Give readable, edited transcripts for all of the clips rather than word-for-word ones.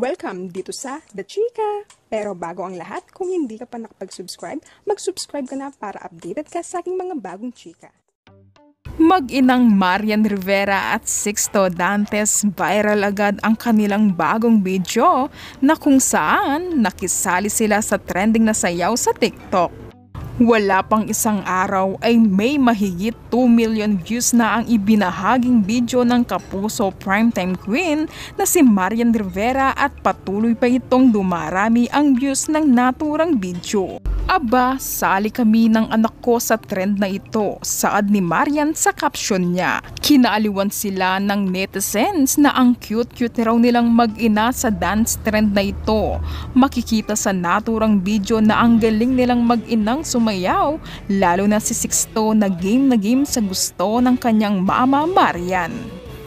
Welcome dito sa The Chika! Pero bago ang lahat, kung hindi ka pa nakapag-subscribe, mag-subscribe ka na para updated ka sa aking mga bagong chika. Mag-inang Marian Rivera at Sixto Dantes viral agad ang kanilang bagong video na kung saan nakisali sila sa trending na sayaw sa TikTok. Wala pang isang araw ay may mahigit 2 million views na ang ibinahaging video ng kapuso primetime queen na si Marian Rivera at patuloy pa itong dumarami ang views ng naturang video. Aba, sali kami ng anak ko sa trend na ito, saad ni Marian sa caption niya. Kinaaliwan sila ng netizens na ang cute-cute raw nilang mag-ina sa dance trend na ito. Makikita sa naturang video na ang galing nilang mag-inang sumayaw, lalo na si Sixto na game sa gusto ng kanyang mama Marian.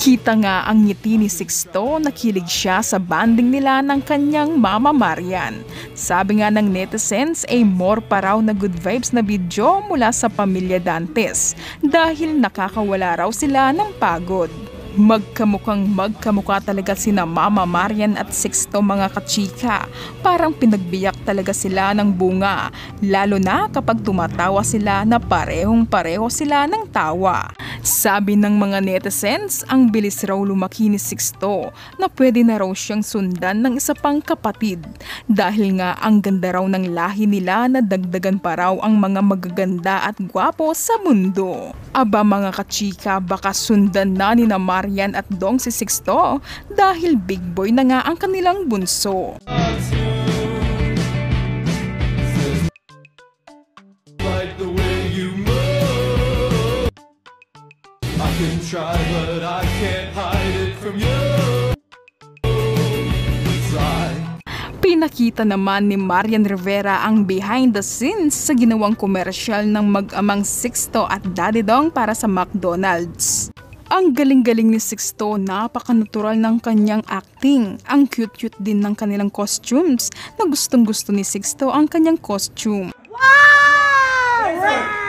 Kita nga ang ngiti ni Sixto, nakilig siya sa banding nila ng kanyang mama Marian. Sabi nga ng netizens ay more pa raw na good vibes na video mula sa pamilya Dantes dahil nakakawala raw sila ng pagod. Magkamukha talaga sina Mama Marian at Sixto mga kachika. Parang pinagbiyak talaga sila ng bunga, lalo na kapag tumatawa sila na parehong-pareho sila ng tawa. Sabi ng mga netizens, ang bilis raw lumaki ni Sixto na pwede na raw siyang sundan ng isa pang kapatid dahil nga ang ganda raw ng lahi nila na dagdagan pa raw ang mga magaganda at gwapo sa mundo. Aba mga kachika, baka sundan na ni Marian at Dong si Sixto dahil big boy na nga ang kanilang bunso. Try, but I can't hide it from you. Pinakita naman ni Marian Rivera ang behind the scenes sa ginawang komersyal ng mag-amang Sixto at Daddy Dong para sa McDonald's. Ang galing-galing ni Sixto, napaka-natural ng kanyang acting. Ang cute-cute din ng kanilang costumes na gustong-gusto ni Sixto ang kanyang costume. Wow!